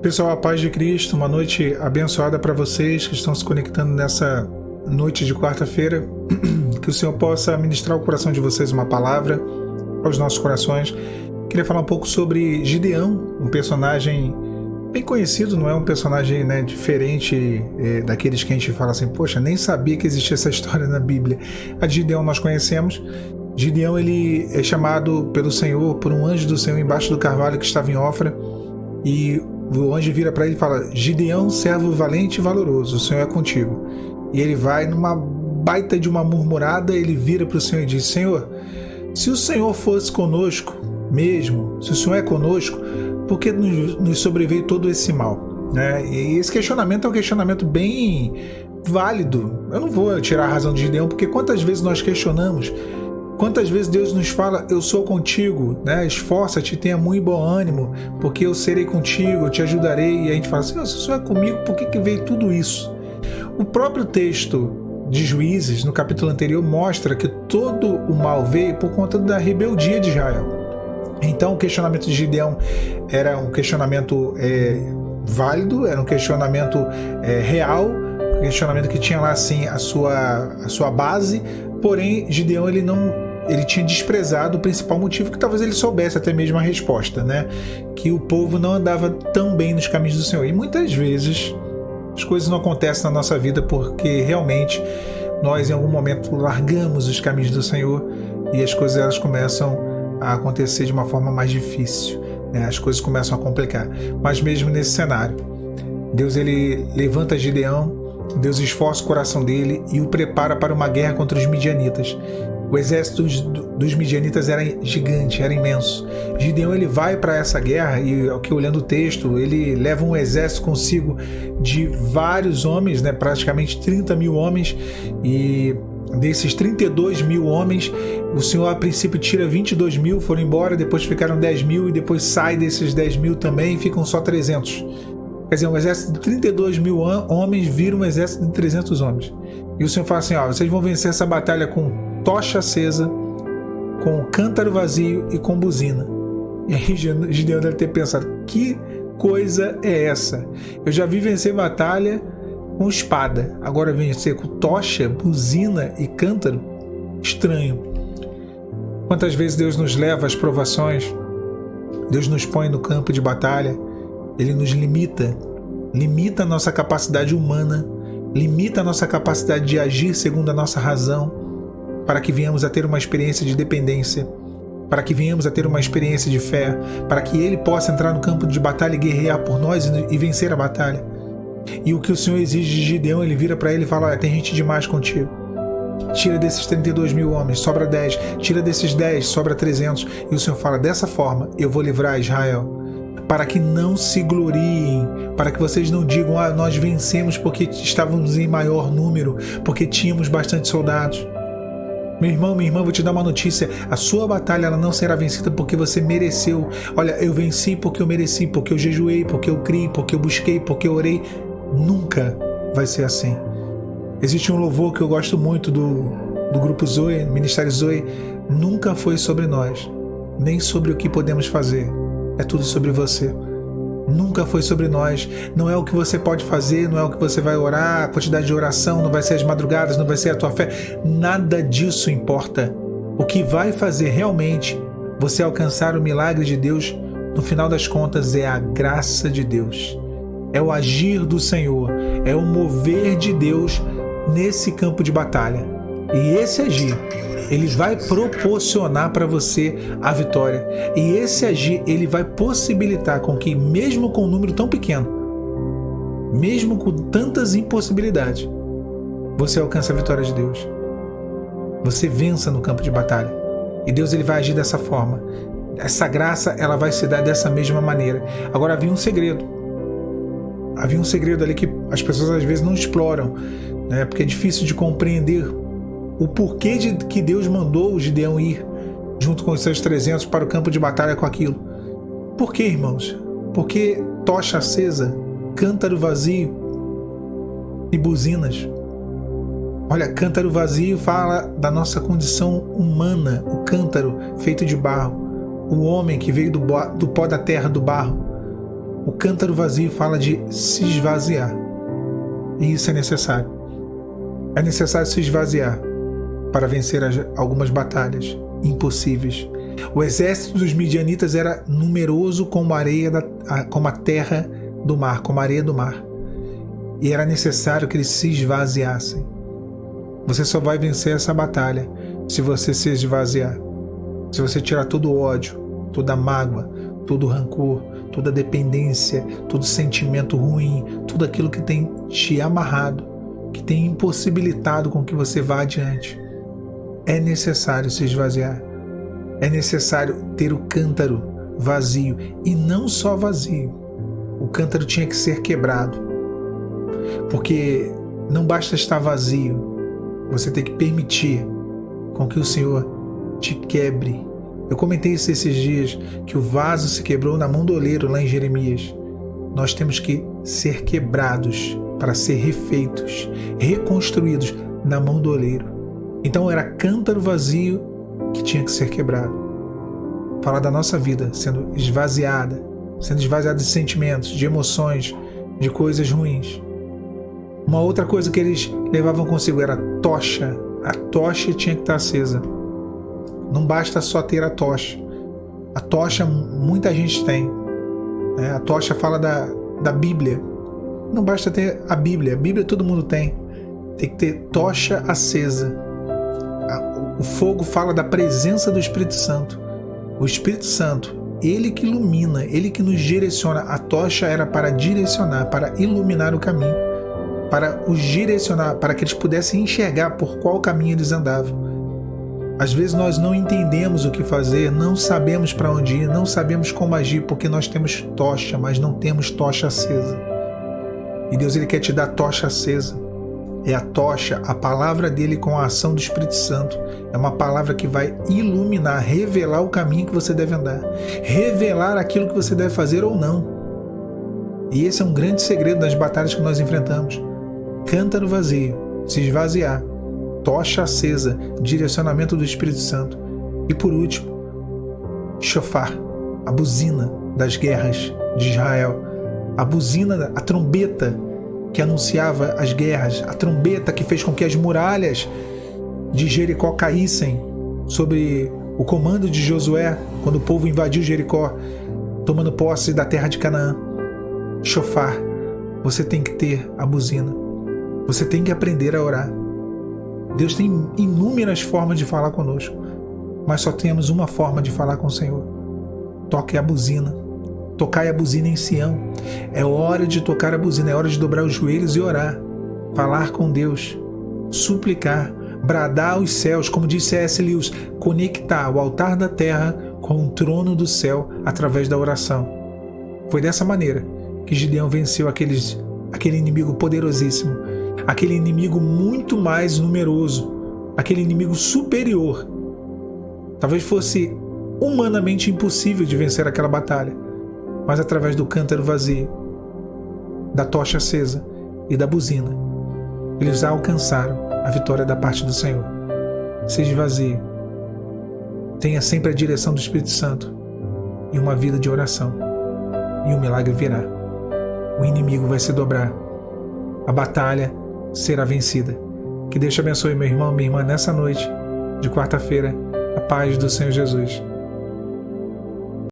Pessoal, a paz de Cristo, uma noite abençoada para vocês que estão se conectando nessa noite de quarta-feira. Que o Senhor possa ministrar ao coração de vocês uma palavra aos nossos corações. Queria falar um pouco sobre Gideão, um personagem bem conhecido, não é um personagem diferente daqueles que a gente fala assim, poxa, nem sabia que existia essa história na Bíblia. A de Gideão nós conhecemos. Gideão, ele é chamado pelo Senhor, por um anjo do Senhor embaixo do carvalho que estava em Ofra, e o anjo vira para ele e fala: Gideão, servo valente e valoroso, o Senhor é contigo. E ele vai numa baita de uma murmurada, ele vira para o Senhor e diz: Senhor, se o Senhor fosse conosco mesmo, se o Senhor é conosco, por que nos sobreveio todo esse mal? E esse questionamento é um questionamento bem válido. Eu não vou tirar a razão de Gideão, porque quantas vezes nós questionamos, quantas vezes Deus nos fala: eu sou contigo, esforça-te, tenha muito bom ânimo, porque eu serei contigo, eu te ajudarei. E a gente fala assim: se o Senhor é comigo, por que veio tudo isso? O próprio texto de Juízes, no capítulo anterior, mostra que todo o mal veio por conta da rebeldia de Israel. Então o questionamento de Gideão era um questionamento válido, era um questionamento real, um questionamento que tinha lá assim a sua base. Porém, Gideão ele tinha desprezado o principal motivo, que talvez ele soubesse até mesmo a resposta, que o povo não andava tão bem nos caminhos do Senhor. E muitas vezes as coisas não acontecem na nossa vida porque realmente nós em algum momento largamos os caminhos do Senhor e as coisas elas começam a acontecer de uma forma mais difícil, as coisas começam a complicar. Mas mesmo nesse cenário, Deus ele levanta Gideão, Deus esforça o coração dele e o prepara para uma guerra contra os midianitas. O exército dos midianitas era gigante, era imenso. Gideão ele vai para essa guerra e, aqui olhando o texto, ele leva um exército consigo de vários homens, praticamente 30 mil homens, e desses 32 mil homens, o Senhor a princípio tira 22 mil, foram embora, depois ficaram 10 mil e depois sai desses 10 mil também e ficam só 300. Quer dizer, um exército de 32 mil homens vira um exército de 300 homens. E o Senhor fala assim: vocês vão vencer essa batalha com tocha acesa, com cântaro vazio e com buzina. E aí Gideão deve ter pensado: que coisa é essa? Eu já vi vencer batalha com espada, agora vencer com tocha, buzina e cântaro? Estranho. Quantas vezes Deus nos leva às provações, Deus nos põe no campo de batalha, Ele nos limita a nossa capacidade humana, limita a nossa capacidade de agir segundo a nossa razão, para que venhamos a ter uma experiência de dependência, para que venhamos a ter uma experiência de fé, para que Ele possa entrar no campo de batalha e guerrear por nós e vencer a batalha. E o que o Senhor exige de Gideão, Ele vira para ele e fala: olha, tem gente demais contigo. Tira desses 32 mil homens, sobra 10. Tira desses 10, sobra 300. E o Senhor fala: dessa forma eu vou livrar Israel, para que não se gloriem, para que vocês não digam: nós vencemos porque estávamos em maior número, porque tínhamos bastante soldados. Meu irmão, minha irmã, vou te dar uma notícia: a sua batalha ela não será vencida porque você mereceu. Olha, eu venci porque eu mereci, porque eu jejuei, porque eu criei, porque eu busquei, porque eu orei. Nunca vai ser assim. Existe um louvor que eu gosto muito do grupo Zoe, Ministério Zoe: nunca foi sobre nós, nem sobre o que podemos fazer, é tudo sobre você. Nunca foi sobre nós, não é o que você pode fazer, não é o que você vai orar, a quantidade de oração, não vai ser as madrugadas, não vai ser a tua fé, nada disso importa. O que vai fazer realmente você alcançar o milagre de Deus, no final das contas, é a graça de Deus, é o agir do Senhor, é o mover de Deus nesse campo de batalha. E esse agir, ele vai proporcionar para você a vitória. E esse agir, ele vai possibilitar com que, mesmo com um número tão pequeno, mesmo com tantas impossibilidades, você alcance a vitória de Deus. Você vença no campo de batalha. E Deus ele vai agir dessa forma. Essa graça ela vai se dar dessa mesma maneira. Agora havia um segredo. Havia um segredo ali que as pessoas às vezes não exploram, porque é difícil de compreender o porquê de que Deus mandou o Gideão ir junto com os seus 300 para o campo de batalha com aquilo. Por quê, irmãos? Porque tocha acesa, cântaro vazio e buzinas. Olha, cântaro vazio fala da nossa condição humana, o cântaro feito de barro, o homem que veio do pó da terra, do barro. O cântaro vazio fala de se esvaziar. E isso é necessário. É necessário se esvaziar para vencer algumas batalhas impossíveis. O exército dos midianitas era numeroso como como a terra do mar, como a areia do mar. E era necessário que eles se esvaziassem. Você só vai vencer essa batalha se você se esvaziar. Se você tirar todo o ódio, toda a mágoa, todo o rancor, toda a dependência, todo sentimento ruim, tudo aquilo que tem te amarrado, que tem impossibilitado com que você vá adiante. É necessário se esvaziar. É necessário ter o cântaro vazio. E não só vazio. O cântaro tinha que ser quebrado. Porque não basta estar vazio. Você tem que permitir com que o Senhor te quebre. Eu comentei isso esses dias, que o vaso se quebrou na mão do oleiro lá em Jeremias. Nós temos que ser quebrados para ser refeitos, reconstruídos na mão do oleiro. Então era cântaro vazio que tinha que ser quebrado. Fala da nossa vida sendo esvaziada de sentimentos, de emoções, de coisas ruins. Uma outra coisa que eles levavam consigo era a tocha. A tocha tinha que estar acesa. Não basta só ter a tocha. A tocha muita gente tem. A tocha fala da Bíblia. Não basta ter a Bíblia. A Bíblia todo mundo tem. Tem que ter tocha acesa. O fogo fala da presença do Espírito Santo. O Espírito Santo, ele que ilumina, ele que nos direciona. A tocha era para direcionar, para iluminar o caminho, para os direcionar, para que eles pudessem enxergar por qual caminho eles andavam. Às vezes nós não entendemos o que fazer, não sabemos para onde ir, não sabemos como agir, porque nós temos tocha, mas não temos tocha acesa. E Deus, ele quer te dar tocha acesa. É a tocha, a palavra dele com a ação do Espírito Santo. É uma palavra que vai iluminar, revelar o caminho que você deve andar, revelar aquilo que você deve fazer ou não. E esse é um grande segredo das batalhas que nós enfrentamos. Cântaro vazio, se esvaziar, tocha acesa, direcionamento do Espírito Santo. E por último, shofar, a buzina das guerras de Israel, a buzina, a trombeta que anunciava as guerras, a trombeta que fez com que as muralhas de Jericó caíssem sobre o comando de Josué, quando o povo invadiu Jericó, tomando posse da terra de Canaã. Shofar, você tem que ter a buzina, você tem que aprender a orar. Deus tem inúmeras formas de falar conosco, mas só temos uma forma de falar com o Senhor. Toque a buzina. Tocai a buzina em Sião. É hora de tocar a buzina, é hora de dobrar os joelhos e orar, falar com Deus, suplicar, bradar aos céus, como disse C.S. Lewis, conectar o altar da terra com o trono do céu através da oração. Foi dessa maneira que Gideão venceu aquele inimigo poderosíssimo, aquele inimigo muito mais numeroso, aquele inimigo superior. Talvez fosse humanamente impossível de vencer aquela batalha, mas através do cântaro vazio, da tocha acesa e da buzina, eles alcançaram a vitória da parte do Senhor. Seja vazio, tenha sempre a direção do Espírito Santo e uma vida de oração, e o milagre virá. O inimigo vai se dobrar, a batalha será vencida. Que Deus te abençoe, meu irmão, minha irmã, nessa noite de quarta-feira. A paz do Senhor Jesus.